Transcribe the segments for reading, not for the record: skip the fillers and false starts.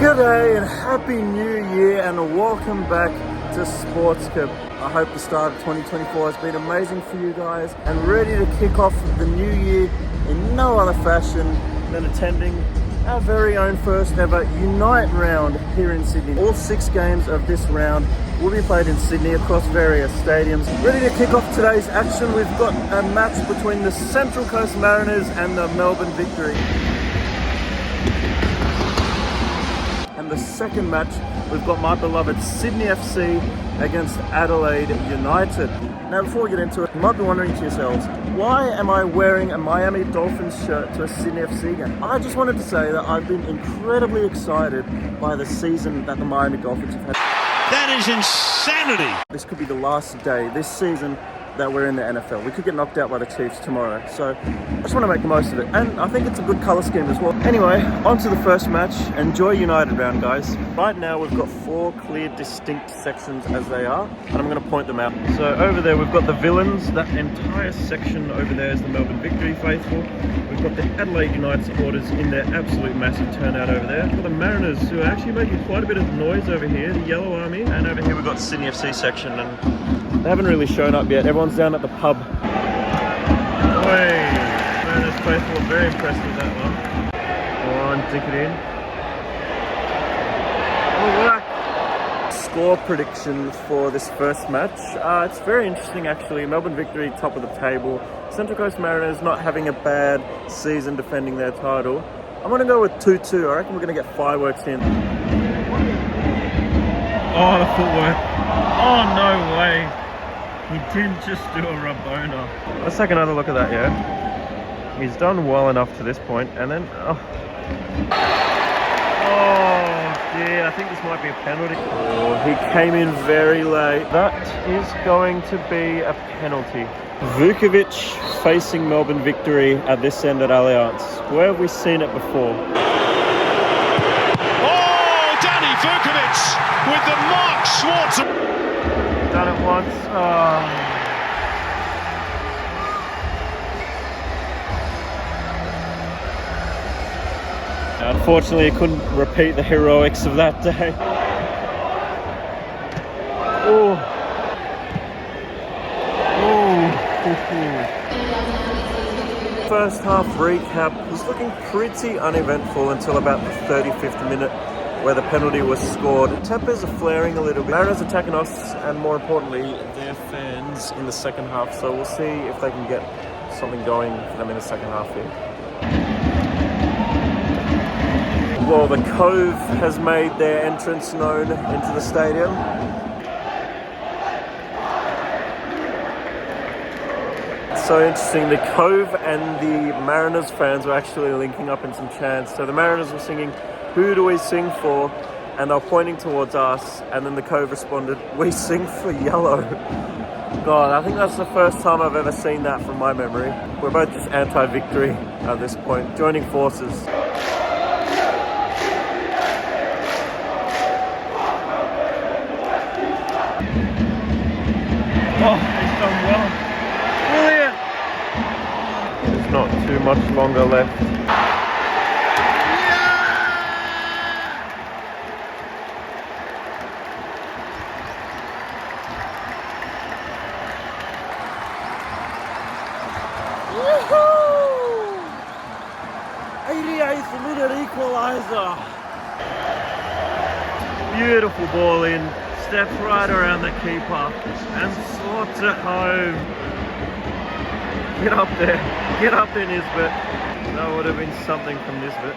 Good day and happy new year and welcome back to SPORTSCOB. I hope the start of 2024 has been amazing for you guys and ready to kick off the new year in no other fashion than attending our very own first ever Unite round here in Sydney. All 6 games of this round will be played in Sydney across various stadiums. Ready to kick off today's action, we've got a match between the Central Coast Mariners and the Melbourne Victory. And the second match, we've got my beloved Sydney FC against Adelaide United. Now before we get into it, you might be wondering to yourselves, why am I wearing a Miami Dolphins shirt to a Sydney FC game? I just wanted to say that I've been incredibly excited by the season that the Miami Dolphins have had. That is insanity! This could be the last day this season that we're in the NFL. We could get knocked out by the Chiefs tomorrow. So I just want to make the most of it. And I think it's a good colour scheme as well. Anyway, on to the first match. Enjoy United round, guys. Right now we've got 4 clear, distinct sections as they are. And I'm going to point them out. So over there we've got the Villains. That entire section over there is the Melbourne Victory faithful. We've got the Adelaide United supporters in their absolute massive turnout over there. We've got the Mariners who are actually making quite a bit of noise over here. The Yellow Army. And over here we've got Sydney FC section. And they haven't really shown up yet. Everyone's down at the pub. Hey, Mariners faithful, very impressed with that one. Go on, dink it in. Oh, score prediction for this first match. It's very interesting actually. Melbourne Victory top of the table. Central Coast Mariners not having a bad season defending their title. I'm going to go with 2-2. I reckon we're going to get fireworks in. Oh, the footwork. Oh, no way. He didn't just do a Rabona. Let's take another look at that, yeah? He's done well enough to this point, and then... Oh, dear, I think this might be a penalty. Oh, he came in very late. That is going to be a penalty. Vukovic facing Melbourne Victory at this end at Allianz. Where have we seen it before? Oh, Danny Vukovic with the Mark Schwartz. Done it once. Unfortunately, I couldn't repeat the heroics of that day. Oh. First half recap was looking pretty uneventful until about the 35th minute, where the penalty was scored. Tempers are flaring a little bit. Mariners attacking us, and more importantly, their fans in the second half. So we'll see if they can get something going for them in the second half here. Well, the Cove has made their entrance known into the stadium. It's so interesting, the Cove and the Mariners fans were actually linking up in some chants. So the Mariners were singing, "Who do we sing for?" And they were pointing towards us, and then the Cove responded, "We sing for yellow." God, I think that's the first time I've ever seen that from my memory. We're both just anti-victory at this point, joining forces. Oh, he's done well. Brilliant! There's not too much longer left. Woohoo! 88th minute equaliser. Beautiful ball in, steps right around the keeper and slots it home. Get up there Nisbet. That would have been something from Nisbet.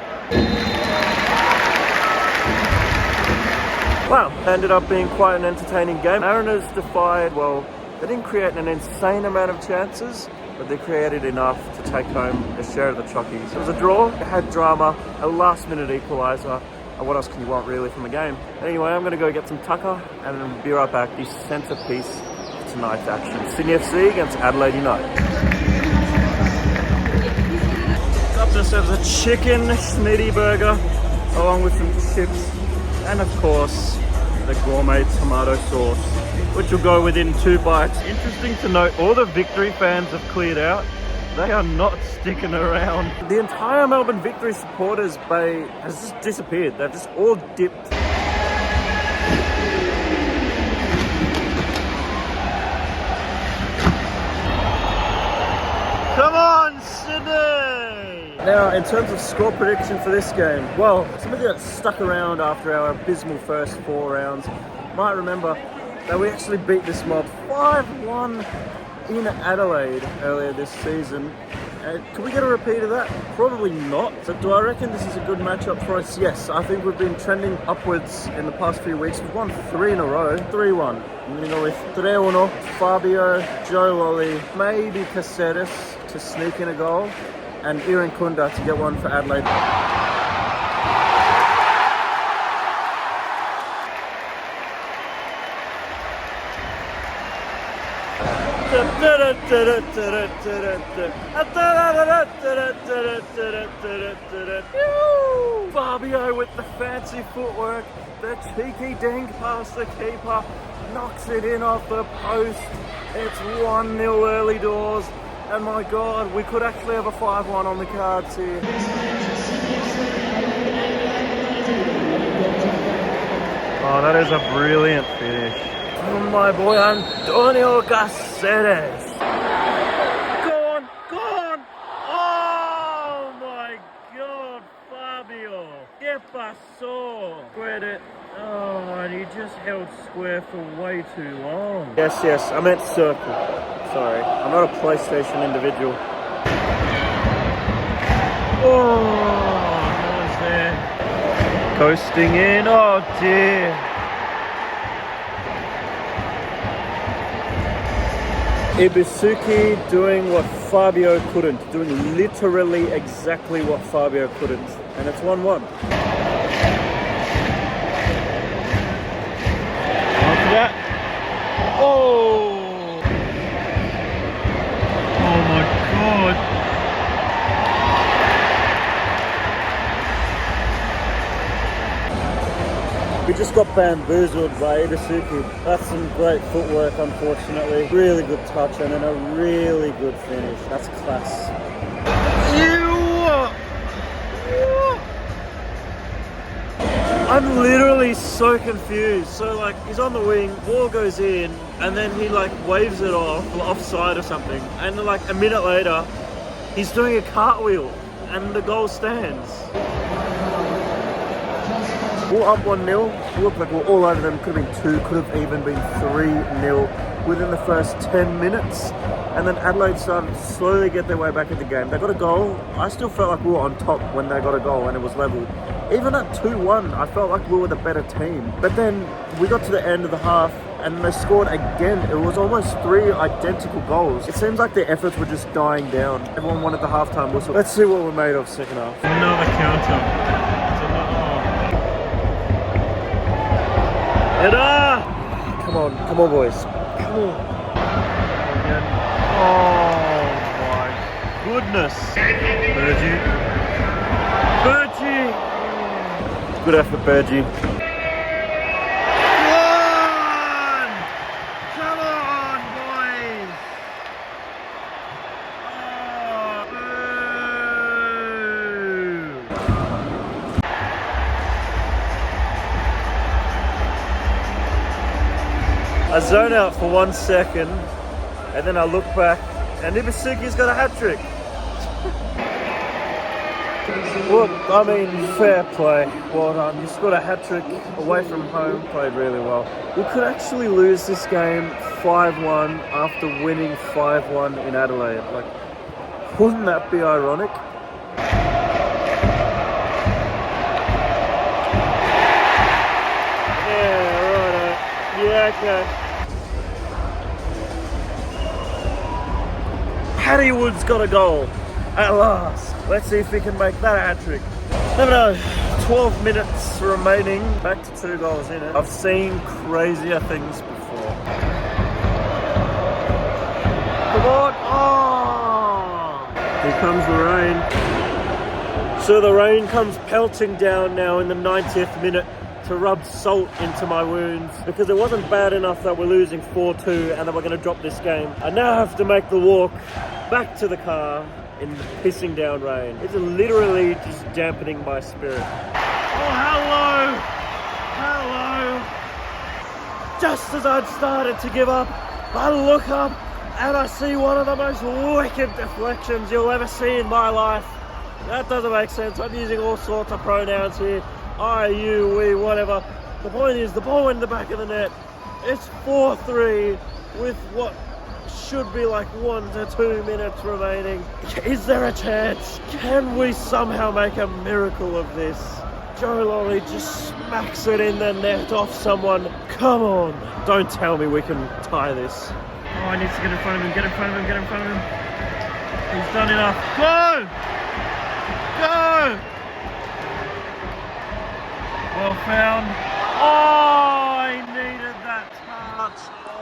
Wow, ended up being quite an entertaining game. Mariners defied, well, they didn't create an insane amount of chances, but they created enough to take home a share of the chockies. It was a draw, it had drama, a last minute equaliser. What else can you want really from a game? Anyway, I'm going to go get some tucker and then be right back. The centrepiece of tonight's action. Sydney FC against Adelaide United. Up to serves a chicken schnitty burger along with some chips and of course the gourmet tomato sauce, which will go within 2 bites. Interesting to note, all the Victory fans have cleared out They are not sticking around. The entire Melbourne Victory supporters bay has just disappeared. They've just all dipped. Come on, Sydney! Now, in terms of score prediction for this game, well, some of you that stuck around after our abysmal first 4 rounds might remember that we actually beat this mob 5-1 in Adelaide earlier this season. Can we get a repeat of that? Probably not. So do I reckon this is a good matchup for us? Yes, I think we've been trending upwards in the past few weeks. We've won 3 in a row, 3-1. You know, with 3-1, Fabio, Joe Lolly, maybe Caceres to sneak in a goal, and Iran Kunda to get one for Adelaide. Fabio with the fancy footwork, the cheeky dink past the keeper, knocks it in off the post. It's 1-0 early doors, and my God, we could actually have a 5-1 on the cards here. Oh, that is a brilliant finish. Oh, my boy Antonio Caceres. Go on, go on. Oh my God, Fabio. ¿Qué pasó? Credit. Oh, and he just held square for way too long. Yes, I meant circle. Sorry, I'm not a PlayStation individual. Oh, no one's there. Coasting in, oh dear. Ibisuki doing what Fabio couldn't, doing literally exactly what Fabio couldn't, and it's 1-1. After that, oh my God. We just got bamboozled by Ibisuki. That's some great footwork, unfortunately. Really good touch and then a really good finish. That's class. I'm literally so confused. So like, he's on the wing, ball goes in, and then he like waves it offside or something. And then like a minute later, he's doing a cartwheel and the goal stands. We're up 1-0. Looked like we're all over them. Could have been 2, could have even been 3-0 within the first 10 minutes. And then Adelaide started to slowly get their way back in the game. They got a goal. I still felt like we were on top when they got a goal and it was level. Even at 2-1, I felt like we were the better team. But then we got to the end of the half and they scored again. It was almost 3 identical goals. It seems like their efforts were just dying down. Everyone wanted the halftime whistle. Let's see what we're made of second half. Another counter. Come on, boys. Come on. Oh my goodness. Bergie. Good effort, Bergie. Come on, boys. I zone out for 1 second, and then I look back, and Ibisuki's got a hat-trick. Look, I mean, fair play. Well done. You scored a hat-trick away from home, played really well. We could actually lose this game 5-1 after winning 5-1 in Adelaide. Like, wouldn't that be ironic? Yeah, right. Yeah, okay. Paddy Wood's got a goal at last. Let's see if we can make that a hat-trick. Never know. 12 minutes remaining. Back to 2 goals in it. I've seen crazier things before. Come on. Oh! Here comes the rain. So the rain comes pelting down now in the 90th minute to rub salt into my wounds because it wasn't bad enough that we're losing 4-2 and that we're going to drop this game. I now have to make the walk back to the car in the pissing down rain. It's literally just dampening my spirit. Oh, hello! Hello! Just as I'd started to give up, I look up and I see one of the most wicked deflections you'll ever see in my life. That doesn't make sense. I'm using all sorts of pronouns here. I, you, we, whatever. The point is, the ball in the back of the net. It's 4-3 with what should be like 1 to 2 minutes remaining. Is there a chance? Can we somehow make a miracle of this? Joe Lolly just smacks it in the net off someone. Come on. Don't tell me we can tie this. Oh, I need to get in front of him, get in front of him, get in front of him. He's done enough. Go! Go! Well found. Oh, I needed that touch. Oh.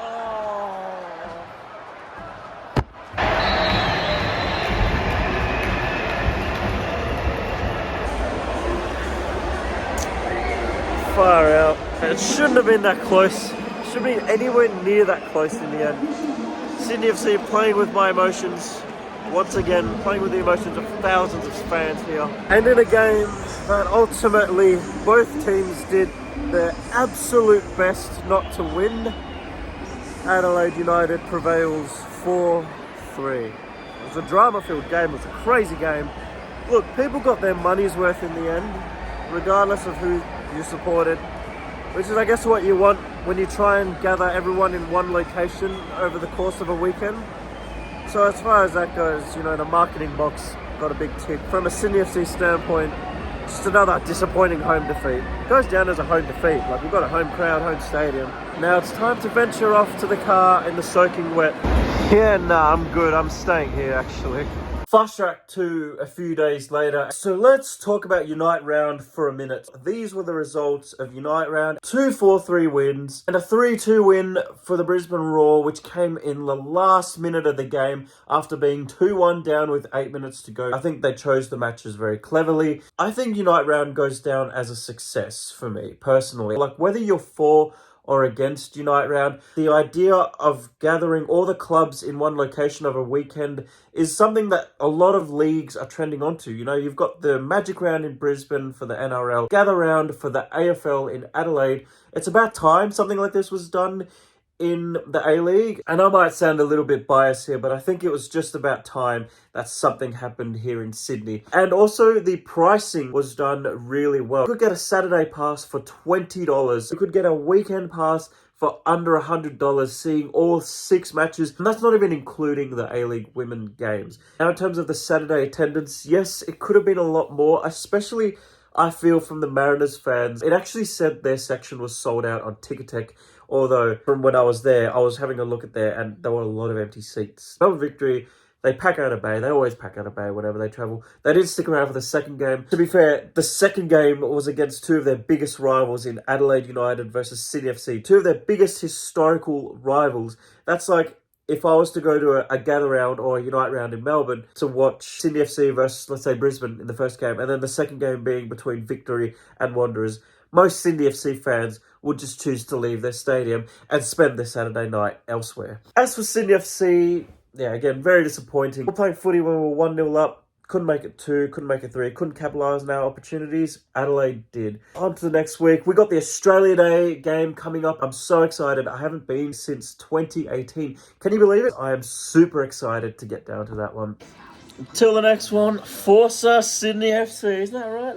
Far out. It shouldn't have been that close. Shouldn't be anywhere near that close in the end. Sydney FC playing with my emotions. Once again, playing with the emotions of thousands of fans here. And in a game that ultimately both teams did their absolute best not to win, Adelaide United prevails 4-3. It was a drama-filled game, it was a crazy game. Look, people got their money's worth in the end, regardless of who you supported, which is I guess what you want when you try and gather everyone in one location over the course of a weekend. So as far as that goes, you know, the marketing box got a big tick. From a Sydney FC standpoint, just another disappointing home defeat. It goes down as a home defeat. Like, we've got a home crowd, home stadium. Now it's time to venture off to the car in the soaking wet. Yeah, nah, I'm good. I'm staying here, actually. Fast track to a few days later. So let's talk about Unite Round for a minute. These were the results of Unite Round. 2 4-3 wins and a 3-2 win for the Brisbane Roar, which came in the last minute of the game after being 2-1 down with 8 minutes to go. I think they chose the matches very cleverly. I think Unite Round goes down as a success for me, personally. Like, whether you're for or against Unite Round, the idea of gathering all the clubs in one location over a weekend is something that a lot of leagues are trending onto. You know, you've got the Magic Round in Brisbane for the NRL, Gather Round for the AFL in Adelaide. It's about time something like this was done in the A-League. And I might sound a little bit biased here, but I think it was just about time that something happened here in Sydney. And also the pricing was done really well. You could get a Saturday pass for $20. You could get a weekend pass for under $100, seeing all 6 matches. And that's not even including the A-League women games. Now, in terms of the Saturday attendance, yes, it could have been a lot more, especially I feel from the Mariners fans. It actually said their section was sold out on Ticketek. Although, from when I was there, I was having a look at there and there were a lot of empty seats. Melbourne Victory, they pack out a bay. They always pack out a bay whenever they travel. They did stick around for the second game. To be fair, the second game was against 2 of their biggest rivals in Adelaide United versus Sydney FC. 2 of their biggest historical rivals. That's like if I was to go to a Gather Round or a Unite Round in Melbourne to watch Sydney FC versus, let's say, Brisbane in the first game, and then the second game being between Victory and Wanderers, most Sydney FC fans would just choose to leave their stadium and spend their Saturday night elsewhere. As for Sydney FC, yeah, again, very disappointing. We're playing footy when we were 1-0 up. Couldn't make it 2, couldn't make it 3, couldn't capitalise on our opportunities. Adelaide did. On to the next week. We got the Australia Day game coming up. I'm so excited. I haven't been since 2018. Can you believe it? I am super excited to get down to that one. Until the next one, Forza Sydney FC. Isn't that right?